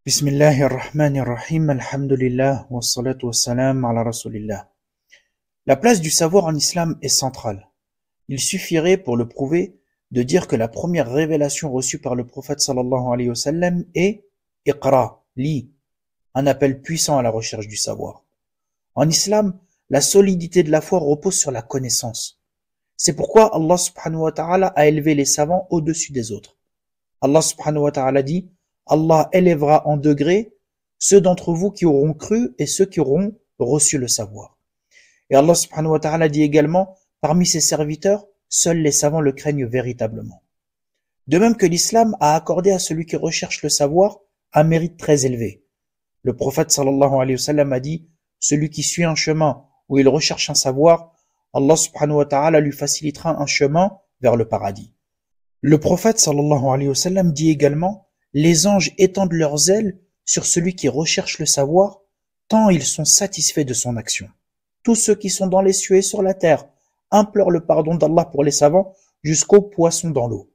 Bismillahirrahmanirrahim, alhamdulillah, wassalatu wassalam ala rasulillah. La place du savoir en islam est centrale. Il suffirait pour le prouver de dire que la première révélation reçue par le prophète sallallahu alayhi wa sallam est Iqra, lis, un appel puissant à la recherche du savoir. En islam, la solidité de la foi repose sur la connaissance. C'est pourquoi Allah subhanahu wa ta'ala a élevé les savants au-dessus des autres. Allah subhanahu wa ta'ala dit: Allah élèvera en degrés ceux d'entre vous qui auront cru et ceux qui auront reçu le savoir. Et Allah subhanahu wa ta'ala dit également: parmi ses serviteurs, seuls les savants le craignent véritablement. De même que l'islam a accordé à celui qui recherche le savoir un mérite très élevé. Le prophète sallallahu alayhi wa sallam a dit: celui qui suit un chemin où il recherche un savoir, Allah subhanahu wa ta'ala lui facilitera un chemin vers le paradis. Le prophète sallallahu alayhi wa sallam dit également: les anges étendent leurs ailes sur celui qui recherche le savoir, tant ils sont satisfaits de son action. Tous ceux qui sont dans les cieux et sur la terre implorent le pardon d'Allah pour les savants jusqu'aux poissons dans l'eau.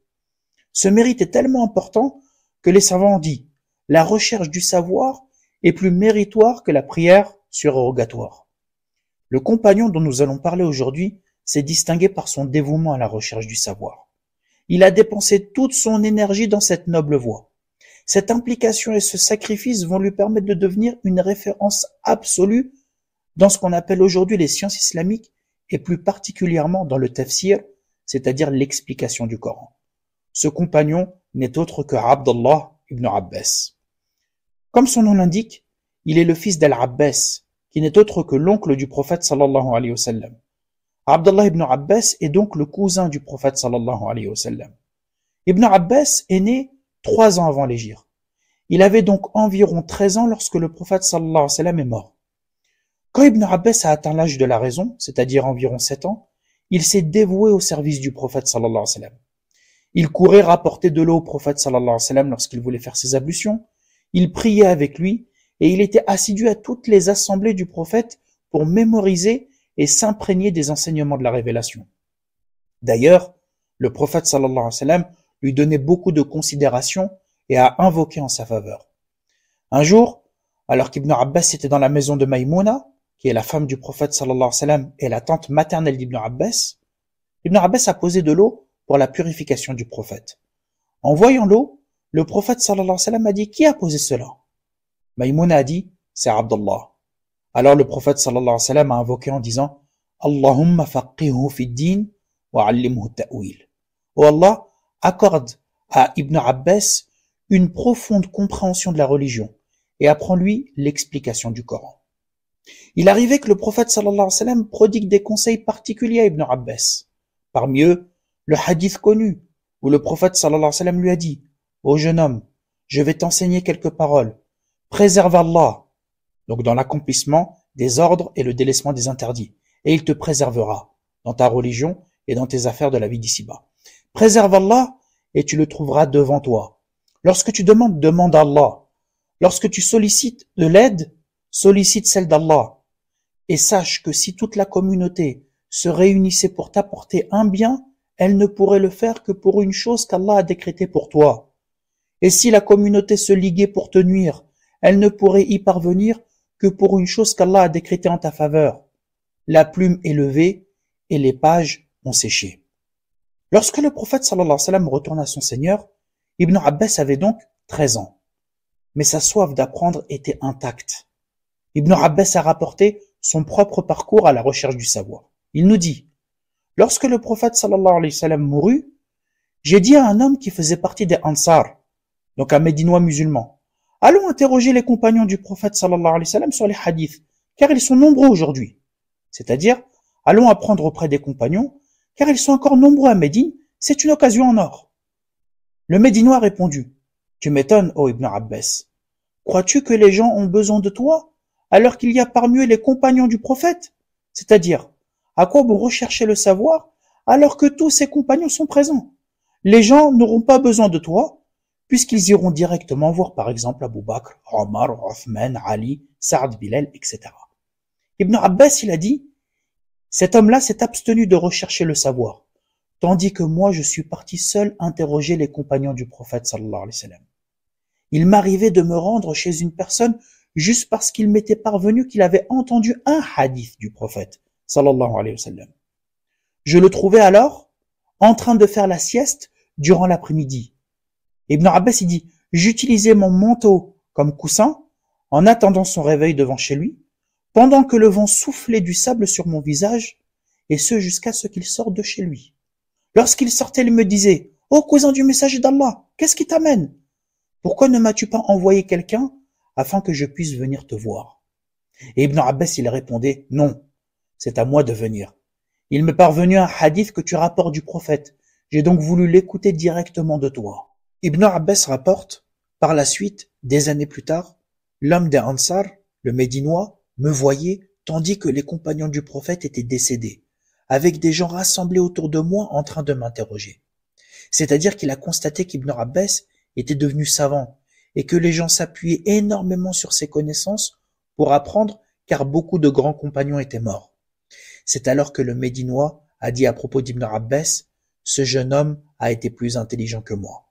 Ce mérite est tellement important que les savants ont dit: la recherche du savoir est plus méritoire que la prière surrogatoire. Le compagnon dont nous allons parler aujourd'hui s'est distingué par son dévouement à la recherche du savoir. Il a dépensé toute son énergie dans cette noble voie. Cette implication et ce sacrifice vont lui permettre de devenir une référence absolue dans ce qu'on appelle aujourd'hui les sciences islamiques et plus particulièrement dans le tafsir, c'est-à-dire l'explication du Coran. Ce compagnon n'est autre que Abdallah ibn Abbas. Comme son nom l'indique, il est le fils d'Al-Abbas, qui n'est autre que l'oncle du prophète sallallahu alayhi wa sallam. Abdallah ibn Abbas est donc le cousin du prophète sallallahu alayhi wa sallam. Ibn Abbas est né 3 ans avant l'hégire. Il avait donc environ 13 ans lorsque le prophète sallallahu alayhi wa sallam est mort. Quand Ibn Abbas a atteint l'âge de la raison, c'est-à-dire environ 7 ans, il s'est dévoué au service du prophète sallallahu alayhi wa sallam. Il courait rapporter de l'eau au prophète sallallahu alayhi wa sallam lorsqu'il voulait faire ses ablutions, il priait avec lui et il était assidu à toutes les assemblées du prophète pour mémoriser et s'imprégner des enseignements de la révélation. D'ailleurs, le prophète sallallahu alayhi wa sallam lui donnait beaucoup de considération et a invoqué en sa faveur. Un jour, alors qu'Ibn Abbas était dans la maison de Maïmouna, qui est la femme du prophète sallallahu alayhi wa sallam et la tante maternelle d'Ibn Abbas, Ibn Abbas a posé de l'eau pour la purification du prophète. En voyant l'eau, le prophète sallallahu alayhi wa sallam a dit: qui a posé cela? Maïmouna a dit: c'est Abdallah. Alors le prophète sallallahu alayhi wa sallam a invoqué en disant: Allahumma faqihhu fi din wa allimhu ta'wil. Oh Allah, accorde à Ibn Abbas une profonde compréhension de la religion et apprends-lui l'explication du Coran. Il arrivait que le prophète sallallahu alayhi wa sallam prodigue des conseils particuliers à Ibn Abbas. Parmi eux, le hadith connu où le prophète sallallahu alayhi wa sallam lui a dit: ô jeune homme, je vais t'enseigner quelques paroles. Préserve Allah, donc dans l'accomplissement des ordres et le délaissement des interdits, et il te préservera dans ta religion et dans tes affaires de la vie d'ici-bas. Préserve Allah et tu le trouveras devant toi. Lorsque tu demandes, demande à Allah. Lorsque tu sollicites de l'aide, sollicite celle d'Allah. Et sache que si toute la communauté se réunissait pour t'apporter un bien, elle ne pourrait le faire que pour une chose qu'Allah a décrétée pour toi. Et si la communauté se liguait pour te nuire, elle ne pourrait y parvenir que pour une chose qu'Allah a décrétée en ta faveur. La plume est levée et les pages ont séché. Lorsque le prophète sallallahu alayhi wa sallam retourna à son Seigneur, Ibn Abbas avait donc 13 ans. Mais sa soif d'apprendre était intacte. Ibn Abbas a rapporté son propre parcours à la recherche du savoir. Il nous dit: lorsque le prophète sallallahu alayhi wa sallam mourut, j'ai dit à un homme qui faisait partie des Ansar, donc un Médinois musulman: allons interroger les compagnons du prophète sallallahu alayhi wa sallam sur les hadiths, car ils sont nombreux aujourd'hui. C'est-à-dire, allons apprendre auprès des compagnons, car ils sont encore nombreux à Médine, c'est une occasion en or. Le Médinois a répondu: tu m'étonnes, ô Ibn Abbas. Crois-tu que les gens ont besoin de toi, alors qu'il y a parmi eux les compagnons du prophète? C'est-à-dire, à quoi bon rechercher le savoir, alors que tous ces compagnons sont présents? Les gens n'auront pas besoin de toi, puisqu'ils iront directement voir par exemple Abu Bakr, Omar, Othman, Ali, Saad, Bilal, etc. Ibn Abbas, il a dit: cet homme-là s'est abstenu de rechercher le savoir, tandis que moi je suis parti seul interroger les compagnons du prophète sallallahu alayhi wa sallam. Il m'arrivait de me rendre chez une personne juste parce qu'il m'était parvenu qu'il avait entendu un hadith du prophète, sallallahu alayhi wa sallam. Je le trouvais alors en train de faire la sieste durant l'après-midi. Ibn Abbas il dit, j'utilisais mon manteau comme coussin en attendant son réveil devant chez lui, pendant que le vent soufflait du sable sur mon visage, et ce jusqu'à ce qu'il sorte de chez lui. Lorsqu'il sortait, il me disait, « Ô cousin du messager d'Allah, qu'est-ce qui t'amène? Pourquoi ne m'as-tu pas envoyé quelqu'un afin que je puisse venir te voir ?» Et Ibn Abbas il répondait, « Non, c'est à moi de venir. Il m'est parvenu un hadith que tu rapportes du prophète. J'ai donc voulu l'écouter directement de toi. » Ibn Abbas rapporte, par la suite, des années plus tard, l'homme des Ansar, le Médinois, me voyait tandis que les compagnons du prophète étaient décédés, avec des gens rassemblés autour de moi en train de m'interroger. C'est-à-dire qu'il a constaté qu'Ibn Abbas était devenu savant et que les gens s'appuyaient énormément sur ses connaissances pour apprendre car beaucoup de grands compagnons étaient morts. C'est alors que le Médinois a dit à propos d'Ibn Abbas, « Ce jeune homme a été plus intelligent que moi. »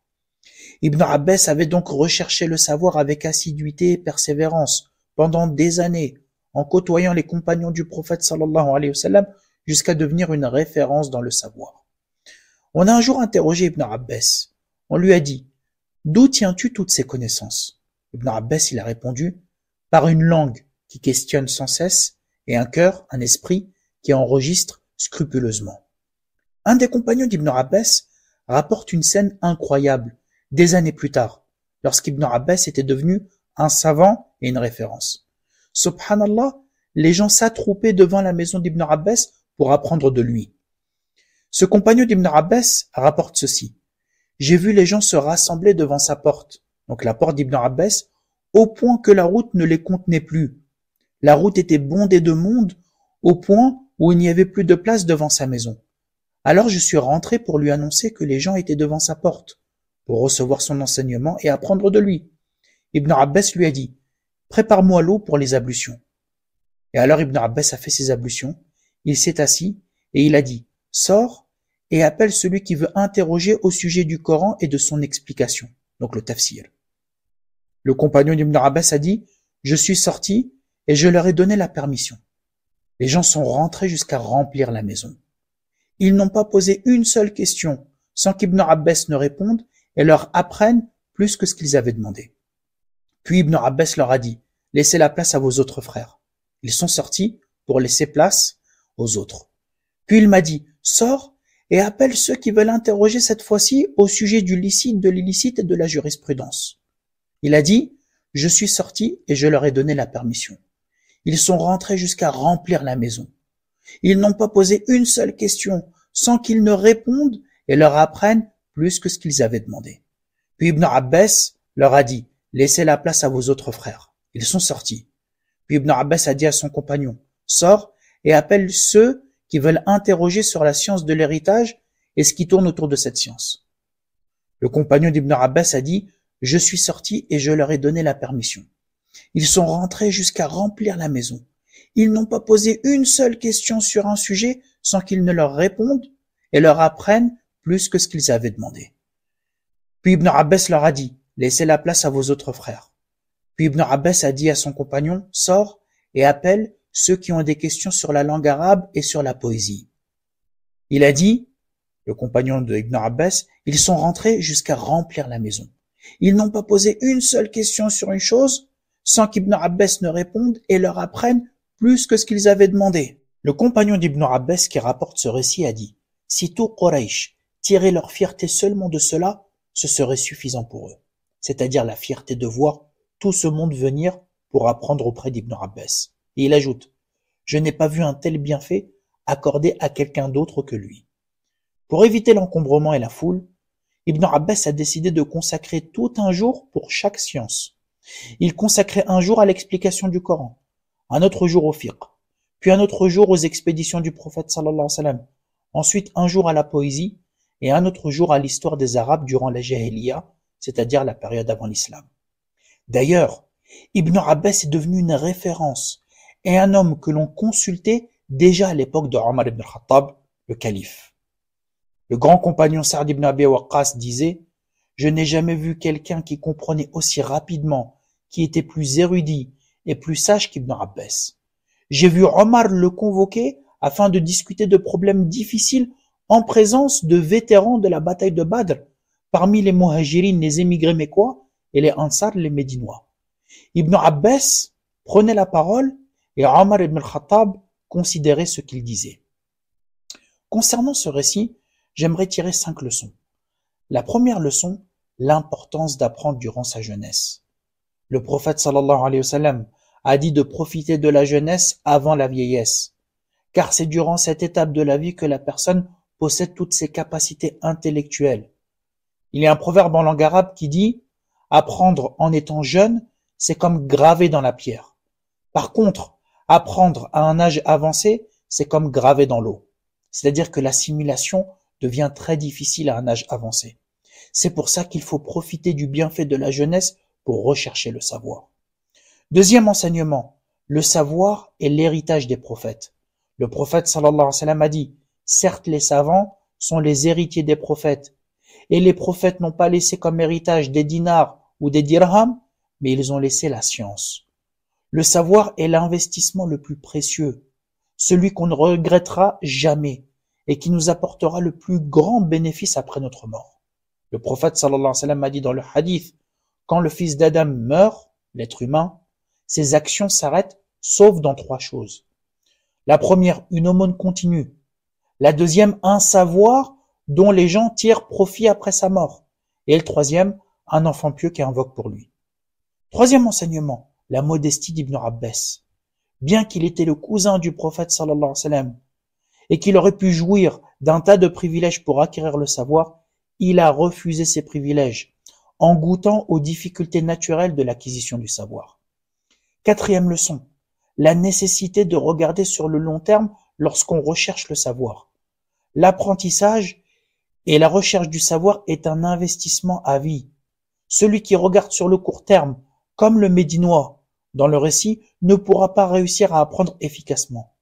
Ibn Abbas avait donc recherché le savoir avec assiduité et persévérance pendant des années, en côtoyant les compagnons du prophète sallallahu alayhi wa sallam jusqu'à devenir une référence dans le savoir. On a un jour interrogé Ibn Abbas. On lui a dit, « D'où tiens-tu toutes ces connaissances ?» Ibn Abbas il a répondu, « Par une langue qui questionne sans cesse et un cœur, un esprit qui enregistre scrupuleusement. » Un des compagnons d'Ibn Abbas rapporte une scène incroyable des années plus tard, lorsqu'Ibn Abbas était devenu un savant et une référence. Subhanallah, les gens s'attroupaient devant la maison d'Ibn Abbas pour apprendre de lui. Ce compagnon d'Ibn Abbas rapporte ceci. J'ai vu les gens se rassembler devant sa porte, donc la porte d'Ibn Abbas, au point que la route ne les contenait plus. La route était bondée de monde au point où il n'y avait plus de place devant sa maison. Alors je suis rentré pour lui annoncer que les gens étaient devant sa porte, pour recevoir son enseignement et apprendre de lui. Ibn Abbas lui a dit, « Prépare-moi l'eau pour les ablutions. » Et alors Ibn Abbas a fait ses ablutions, il s'est assis et il a dit, « Sors et appelle celui qui veut interroger au sujet du Coran et de son explication. » Donc le tafsir. Le compagnon d'Ibn Abbas a dit, « Je suis sorti et je leur ai donné la permission. » Les gens sont rentrés jusqu'à remplir la maison. Ils n'ont pas posé une seule question sans qu'Ibn Abbas ne réponde et leur apprenne plus que ce qu'ils avaient demandé. Puis Ibn Abbas leur a dit, « Laissez la place à vos autres frères. » Ils sont sortis pour laisser place aux autres. Puis il m'a dit, « Sors et appelle ceux qui veulent interroger cette fois-ci au sujet du licite, de l'illicite et de la jurisprudence. » Il a dit, « Je suis sorti et je leur ai donné la permission. » Ils sont rentrés jusqu'à remplir la maison. Ils n'ont pas posé une seule question sans qu'ils ne répondent et leur apprennent plus que ce qu'ils avaient demandé. Puis Ibn Abbas leur a dit, « Laissez la place à vos autres frères. » Ils sont sortis. Puis Ibn Abbas a dit à son compagnon, « Sors et appelle ceux qui veulent interroger sur la science de l'héritage et ce qui tourne autour de cette science. » Le compagnon d'Ibn Abbas a dit, « Je suis sorti et je leur ai donné la permission. » Ils sont rentrés jusqu'à remplir la maison. Ils n'ont pas posé une seule question sur un sujet sans qu'ils ne leur répondent et leur apprennent plus que ce qu'ils avaient demandé. Puis Ibn Abbas leur a dit, « Laissez la place à vos autres frères. » Puis Ibn Abbas a dit à son compagnon, « Sors et appelle ceux qui ont des questions sur la langue arabe et sur la poésie. » Il a dit, le compagnon de Ibn Abbas, ils sont rentrés jusqu'à remplir la maison. Ils n'ont pas posé une seule question sur une chose sans qu'Ibn Abbas ne réponde et leur apprenne plus que ce qu'ils avaient demandé. Le compagnon d'Ibn Abbas qui rapporte ce récit a dit, « Si tout Quraysh tirait leur fierté seulement de cela, ce serait suffisant pour eux. » C'est-à-dire la fierté de voir tout ce monde venir pour apprendre auprès d'Ibn Abbas. Et il ajoute, « Je n'ai pas vu un tel bienfait accordé à quelqu'un d'autre que lui. » Pour éviter l'encombrement et la foule, Ibn Abbas a décidé de consacrer tout un jour pour chaque science. Il consacrait un jour à l'explication du Coran, un autre jour au fiqh, puis un autre jour aux expéditions du prophète sallallahu alayhi wa sallam, ensuite un jour à la poésie et un autre jour à l'histoire des Arabes durant la Jahiliya, c'est-à-dire la période avant l'islam. D'ailleurs, Ibn Abbas est devenu une référence et un homme que l'on consultait déjà à l'époque de Omar ibn al-Khattab, le calife. Le grand compagnon Sa'd ibn Abi Waqqas disait « Je n'ai jamais vu quelqu'un qui comprenait aussi rapidement, qui était plus érudit et plus sage qu'Ibn Abbas. J'ai vu Omar le convoquer afin de discuter de problèmes difficiles en présence de vétérans de la bataille de Badr, parmi les Muhajirines, les émigrés mécois, et les Ansar, les Médinois. Ibn Abbas prenait la parole et Omar ibn al-Khattab considérait ce qu'il disait. Concernant ce récit, j'aimerais tirer 5 leçons. La première leçon, l'importance d'apprendre durant sa jeunesse. Le prophète sallallahu alayhi wa sallam a dit de profiter de la jeunesse avant la vieillesse, car c'est durant cette étape de la vie que la personne possède toutes ses capacités intellectuelles. Il y a un proverbe en langue arabe qui dit « Apprendre en étant jeune, c'est comme graver dans la pierre. Par contre, apprendre à un âge avancé, c'est comme graver dans l'eau. » C'est-à-dire que l'assimilation devient très difficile à un âge avancé. C'est pour ça qu'il faut profiter du bienfait de la jeunesse pour rechercher le savoir. Deuxième enseignement, le savoir est l'héritage des prophètes. Le prophète sallallahu alayhi wa sallam a dit « Certes, les savants sont les héritiers des prophètes, et les prophètes n'ont pas laissé comme héritage des dinars ou des dirhams, mais ils ont laissé la science. Le savoir est l'investissement le plus précieux, celui qu'on ne regrettera jamais et qui nous apportera le plus grand bénéfice après notre mort. Le prophète sallallahu alayhi wa sallam a dit dans le hadith, quand le fils d'Adam meurt, l'être humain, ses actions s'arrêtent sauf dans 3 choses. La première, une aumône continue. La deuxième, un savoir dont les gens tirent profit après sa mort. Et le troisième, un enfant pieux qui invoque pour lui. Troisième enseignement, la modestie d'Ibn Abbas. Bien qu'il était le cousin du prophète sallallahu alayhi wa sallam et qu'il aurait pu jouir d'un tas de privilèges pour acquérir le savoir, il a refusé ces privilèges en goûtant aux difficultés naturelles de l'acquisition du savoir. Quatrième leçon, la nécessité de regarder sur le long terme lorsqu'on recherche le savoir. L'apprentissage et la recherche du savoir est un investissement à vie. Celui qui regarde sur le court terme, comme le Médinois dans le récit, ne pourra pas réussir à apprendre efficacement.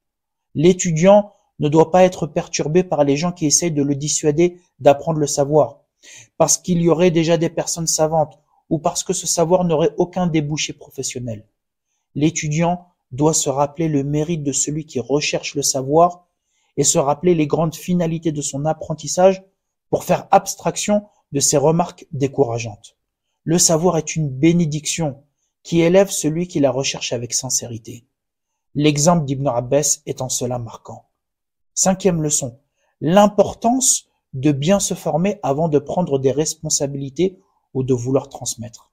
L'étudiant ne doit pas être perturbé par les gens qui essayent de le dissuader d'apprendre le savoir, parce qu'il y aurait déjà des personnes savantes ou parce que ce savoir n'aurait aucun débouché professionnel. L'étudiant doit se rappeler le mérite de celui qui recherche le savoir et se rappeler les grandes finalités de son apprentissage pour faire abstraction de ces remarques décourageantes. Le savoir est une bénédiction qui élève celui qui la recherche avec sincérité. L'exemple d'Ibn Abbas est en cela marquant. Cinquième leçon, l'importance de bien se former avant de prendre des responsabilités ou de vouloir transmettre.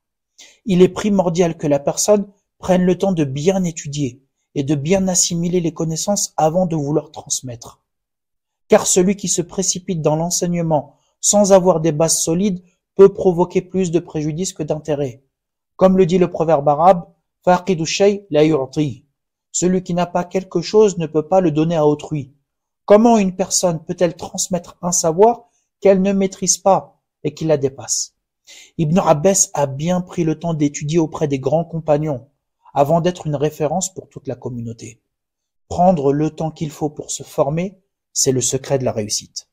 Il est primordial que la personne prenne le temps de bien étudier et de bien assimiler les connaissances avant de vouloir transmettre. Car celui qui se précipite dans l'enseignement sans avoir des bases solides peut provoquer plus de préjudice que d'intérêt. Comme le dit le proverbe arabe, « Faqidu shay la yu'ti » Celui qui n'a pas quelque chose ne peut pas le donner à autrui. Comment une personne peut-elle transmettre un savoir qu'elle ne maîtrise pas et qui la dépasse? Ibn Abbas a bien pris le temps d'étudier auprès des grands compagnons avant d'être une référence pour toute la communauté. Prendre le temps qu'il faut pour se former, c'est le secret de la réussite.